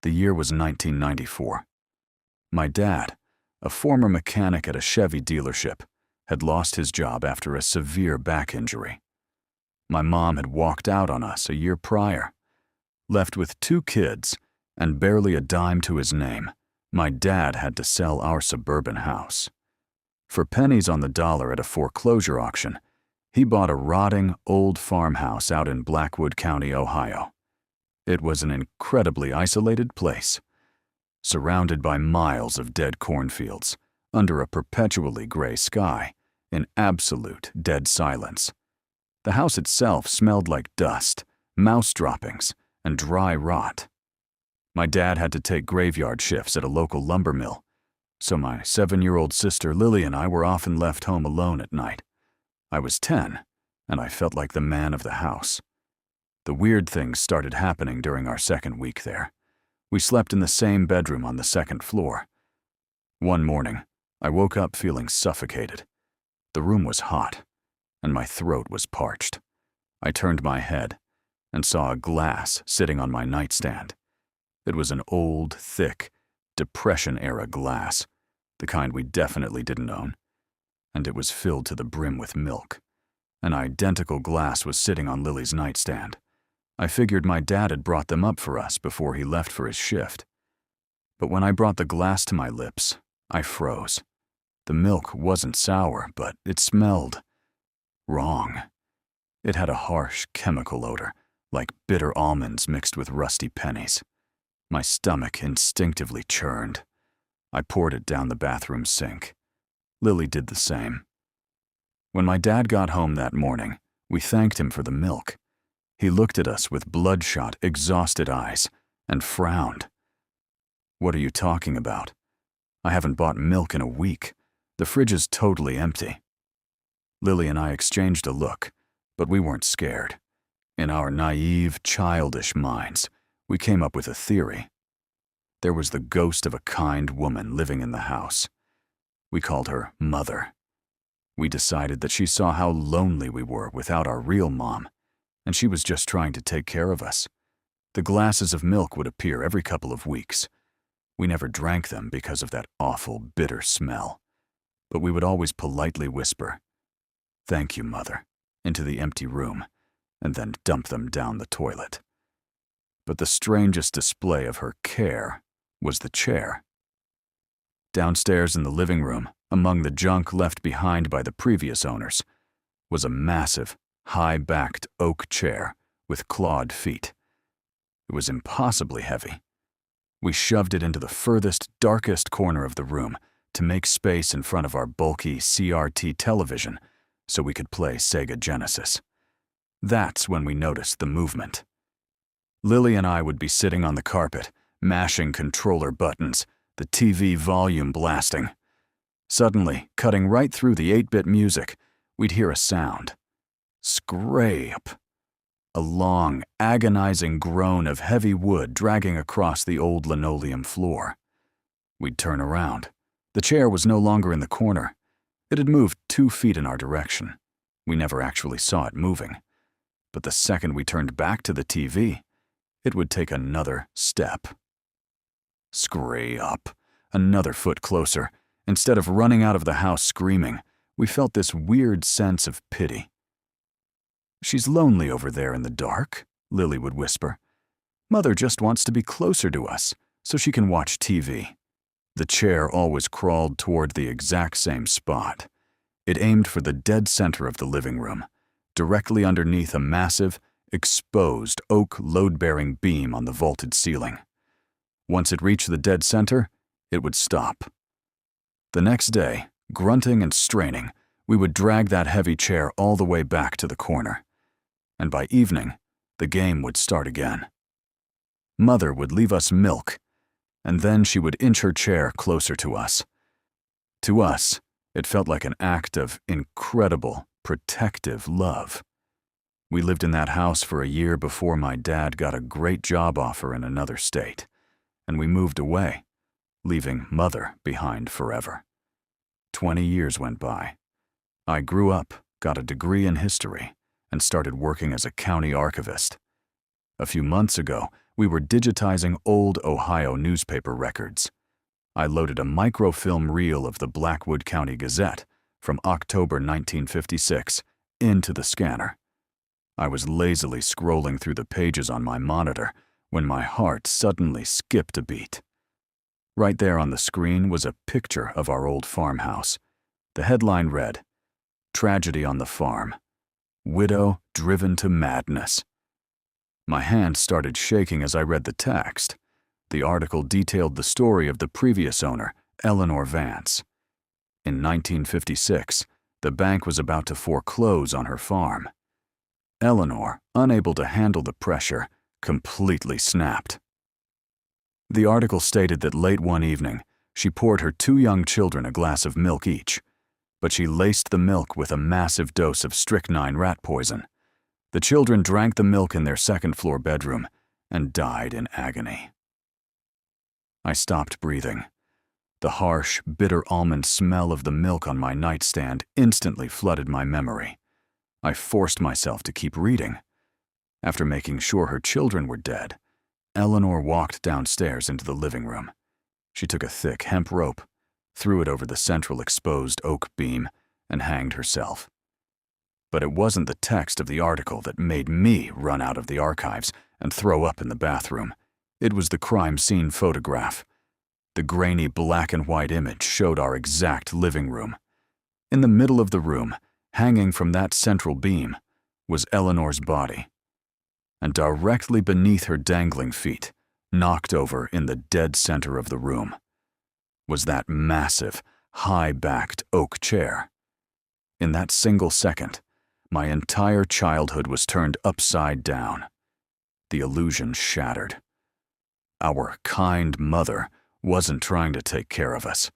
The year was 1994. My dad, a former mechanic at a Chevy dealership, had lost his job after a severe back injury. My mom had walked out on us a year prior. Left with 2 kids and barely a dime to his name, my dad had to sell our suburban house. For pennies on the dollar at a foreclosure auction, he bought a rotting old farmhouse out in Blackwood County, Ohio. It was an incredibly isolated place, surrounded by miles of dead cornfields, under a perpetually gray sky, in absolute dead silence. The house itself smelled like dust, mouse droppings, and dry rot. My dad had to take graveyard shifts at a local lumber mill, so my 7-year-old sister Lily and I were often left home alone at night. I was 10, and I felt like the man of the house. The weird things started happening during our second week there. We slept in the same bedroom on the 2nd floor. One morning, I woke up feeling suffocated. The room was hot, and my throat was parched. I turned my head and saw a glass sitting on my nightstand. It was an old, thick, Depression-era glass, the kind we definitely didn't own, and it was filled to the brim with milk. An identical glass was sitting on Lily's nightstand. I figured my dad had brought them up for us before he left for his shift. But when I brought the glass to my lips, I froze. The milk wasn't sour, but it smelled wrong. It had a harsh chemical odor, like bitter almonds mixed with rusty pennies. My stomach instinctively churned. I poured it down the bathroom sink. Lily did the same. When my dad got home that morning, we thanked him for the milk. He looked at us with bloodshot, exhausted eyes and frowned. "What are you talking about? I haven't bought milk in a week. The fridge is totally empty." Lily and I exchanged a look, but we weren't scared. In our naive, childish minds, we came up with a theory. There was the ghost of a kind woman living in the house. We called her Mother. We decided that she saw how lonely we were without our real mom, and she was just trying to take care of us. The glasses of milk would appear every couple of weeks. We never drank them because of that awful, bitter smell, but we would always politely whisper, "Thank you, Mother," into the empty room, and then dump them down the toilet. But the strangest display of her care was the chair. Downstairs in the living room, among the junk left behind by the previous owners, was a massive, high-backed oak chair with clawed feet. It was impossibly heavy. We shoved it into the furthest, darkest corner of the room to make space in front of our bulky CRT television so we could play Sega Genesis. That's when we noticed the movement. Lily and I would be sitting on the carpet, mashing controller buttons, the TV volume blasting. Suddenly, cutting right through the 8-bit music, we'd hear a sound. Scrape. A long, agonizing groan of heavy wood dragging across the old linoleum floor. We'd turn around. The chair was no longer in the corner. It had moved 2 feet in our direction. We never actually saw it moving. But the second we turned back to the TV, it would take another step. Scrape. Another foot closer. Instead of running out of the house screaming, we felt this weird sense of pity. "She's lonely over there in the dark," Lily would whisper. "Mother just wants to be closer to us, so she can watch TV." The chair always crawled toward the exact same spot. It aimed for the dead center of the living room, directly underneath a massive, exposed oak load-bearing beam on the vaulted ceiling. Once it reached the dead center, it would stop. The next day, grunting and straining, we would drag that heavy chair all the way back to the corner. And by evening, the game would start again. Mother would leave us milk, and then she would inch her chair closer to us. To us, it felt like an act of incredible, protective love. We lived in that house for a year before my dad got a great job offer in another state, and we moved away, leaving Mother behind forever. 20 years went by. I grew up, got a degree in history, and started working as a county archivist. A few months ago, we were digitizing old Ohio newspaper records. I loaded a microfilm reel of the Blackwood County Gazette from October 1956 into the scanner. I was lazily scrolling through the pages on my monitor when my heart suddenly skipped a beat. Right there on the screen was a picture of our old farmhouse. The headline read, "Tragedy on the Farm. Widow driven to madness." My hand started shaking as I read the text. The article detailed the story of the previous owner, Eleanor Vance. In 1956, the bank was about to foreclose on her farm. Eleanor, unable to handle the pressure, completely snapped. The article stated that late one evening, she poured her 2 young children a glass of milk each, but she laced the milk with a massive dose of strychnine rat poison. The children drank the milk in their second-floor bedroom and died in agony. I stopped breathing. The harsh, bitter almond smell of the milk on my nightstand instantly flooded my memory. I forced myself to keep reading. After making sure her children were dead, Eleanor walked downstairs into the living room. She took a thick hemp rope, threw it over the central exposed oak beam, and hanged herself. But it wasn't the text of the article that made me run out of the archives and throw up in the bathroom. It was the crime scene photograph. The grainy black and white image showed our exact living room. In the middle of the room, hanging from that central beam, was Eleanor's body. And directly beneath her dangling feet, knocked over in the dead center of the room, was that massive, high-backed oak chair. In that single second, my entire childhood was turned upside down. The illusion shattered. Our kind mother wasn't trying to take care of us.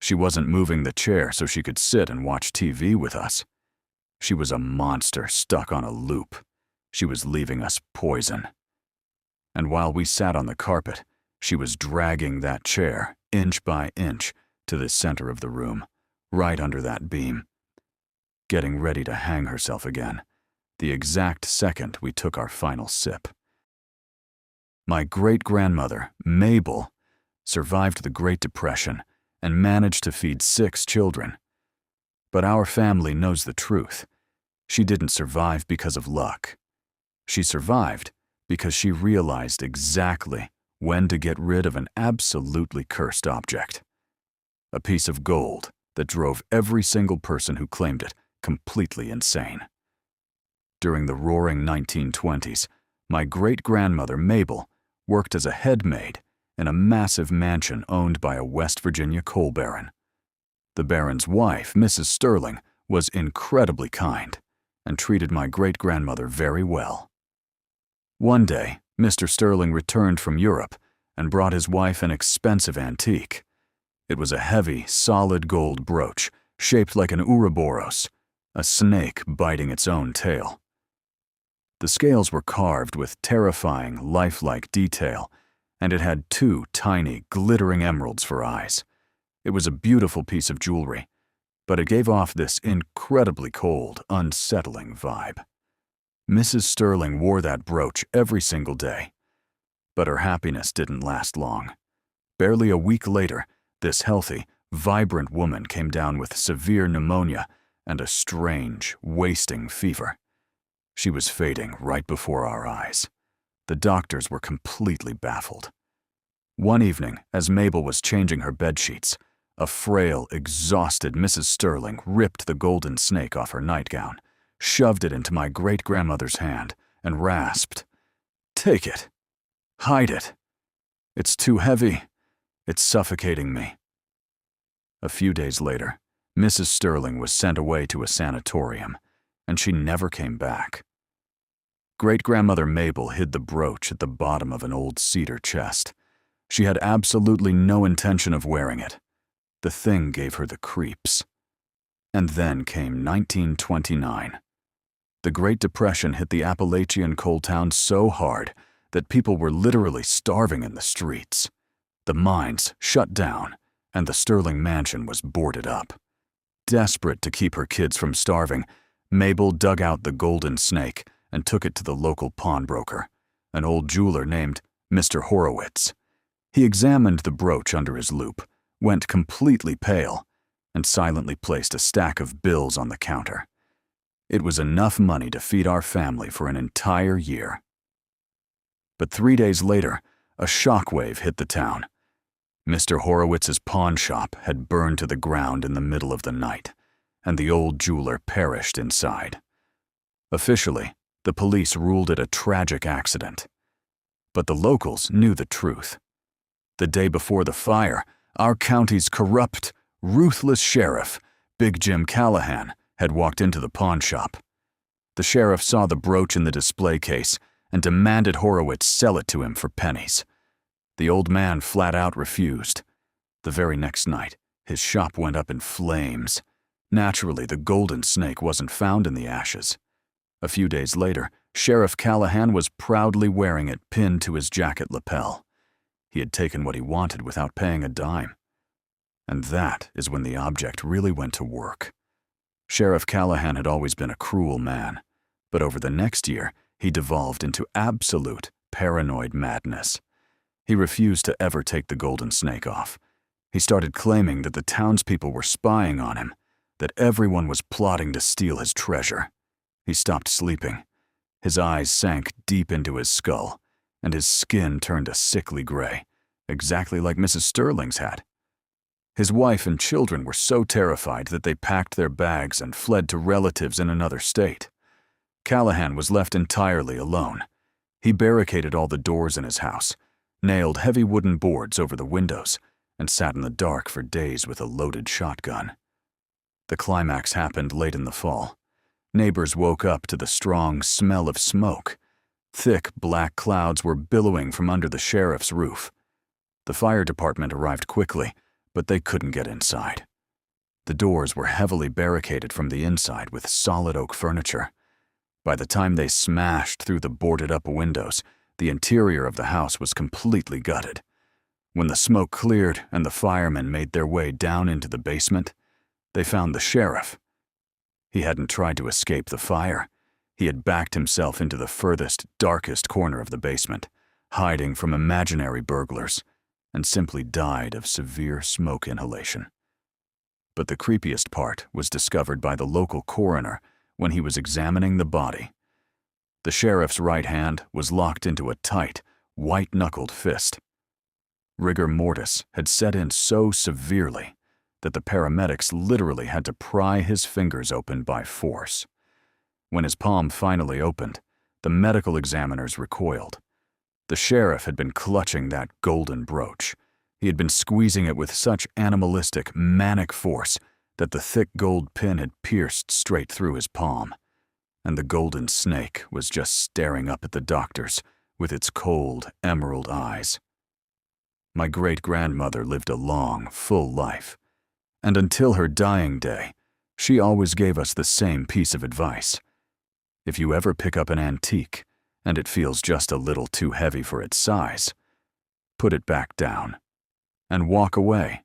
She wasn't moving the chair so she could sit and watch TV with us. She was a monster stuck on a loop. She was leaving us poison. And while we sat on the carpet, she was dragging that chair, inch by inch, to the center of the room, right under that beam, getting ready to hang herself again, the exact second we took our final sip. My great-grandmother, Mabel, survived the Great Depression and managed to feed 6 children. But our family knows the truth. She didn't survive because of luck. She survived because she realized exactly when to get rid of an absolutely cursed object. A piece of gold that drove every single person who claimed it completely insane. During the roaring 1920s, my great-grandmother Mabel worked as a head maid in a massive mansion owned by a West Virginia coal baron. The baron's wife, Mrs. Sterling, was incredibly kind and treated my great-grandmother very well. One day, Mr. Sterling returned from Europe and brought his wife an expensive antique. It was a heavy, solid gold brooch shaped like an Ouroboros, a snake biting its own tail. The scales were carved with terrifying, lifelike detail, and it had 2 tiny, glittering emeralds for eyes. It was a beautiful piece of jewelry, but it gave off this incredibly cold, unsettling vibe. Mrs. Sterling wore that brooch every single day, but her happiness didn't last long. Barely a week later, this healthy, vibrant woman came down with severe pneumonia and a strange, wasting fever. She was fading right before our eyes. The doctors were completely baffled. One evening, as Mabel was changing her bedsheets, a frail, exhausted Mrs. Sterling ripped the golden snake off her nightgown, shoved it into my great-grandmother's hand, and rasped, "Take it. Hide it. It's too heavy. It's suffocating me." A few days later, Mrs. Sterling was sent away to a sanatorium, and she never came back. Great-grandmother Mabel hid the brooch at the bottom of an old cedar chest. She had absolutely no intention of wearing it. The thing gave her the creeps. And then came 1929. The Great Depression hit the Appalachian coal town so hard that people were literally starving in the streets. The mines shut down, and the Sterling mansion was boarded up. Desperate to keep her kids from starving, Mabel dug out the golden snake and took it to the local pawnbroker, an old jeweler named Mr. Horowitz. He examined the brooch under his loupe, went completely pale, and silently placed a stack of bills on the counter. It was enough money to feed our family for an entire year. But 3 days later, a shockwave hit the town. Mr. Horowitz's pawn shop had burned to the ground in the middle of the night, and the old jeweler perished inside. Officially, the police ruled it a tragic accident. But the locals knew the truth. The day before the fire, our county's corrupt, ruthless sheriff, Big Jim Callahan, had walked into the pawn shop. The sheriff saw the brooch in the display case and demanded Horowitz sell it to him for pennies. The old man flat out refused. The very next night, his shop went up in flames. Naturally, the golden snake wasn't found in the ashes. A few days later, Sheriff Callahan was proudly wearing it pinned to his jacket lapel. He had taken what he wanted without paying a dime. And that is when the object really went to work. Sheriff Callahan had always been a cruel man, but over the next year, he devolved into absolute paranoid madness. He refused to ever take the golden snake off. He started claiming that the townspeople were spying on him, that everyone was plotting to steal his treasure. He stopped sleeping. His eyes sank deep into his skull, and his skin turned a sickly gray, exactly like Mrs. Sterling's had. His wife and children were so terrified that they packed their bags and fled to relatives in another state. Callahan was left entirely alone. He barricaded all the doors in his house, nailed heavy wooden boards over the windows, and sat in the dark for days with a loaded shotgun. The climax happened late in the fall. Neighbors woke up to the strong smell of smoke. Thick black clouds were billowing from under the sheriff's roof. The fire department arrived quickly, but they couldn't get inside. The doors were heavily barricaded from the inside with solid oak furniture. By the time they smashed through the boarded-up windows, the interior of the house was completely gutted. When the smoke cleared and the firemen made their way down into the basement, they found the sheriff. He hadn't tried to escape the fire. He had backed himself into the furthest, darkest corner of the basement, hiding from imaginary burglars, and simply died of severe smoke inhalation. But the creepiest part was discovered by the local coroner when he was examining the body. The sheriff's right hand was locked into a tight, white-knuckled fist. Rigor mortis had set in so severely that the paramedics literally had to pry his fingers open by force. When his palm finally opened, the medical examiners recoiled. The sheriff had been clutching that golden brooch. He had been squeezing it with such animalistic, manic force that the thick gold pin had pierced straight through his palm, and the golden snake was just staring up at the doctors with its cold, emerald eyes. My great-grandmother lived a long, full life, and until her dying day, she always gave us the same piece of advice. If you ever pick up an antique, and it feels just a little too heavy for its size, put it back down and walk away.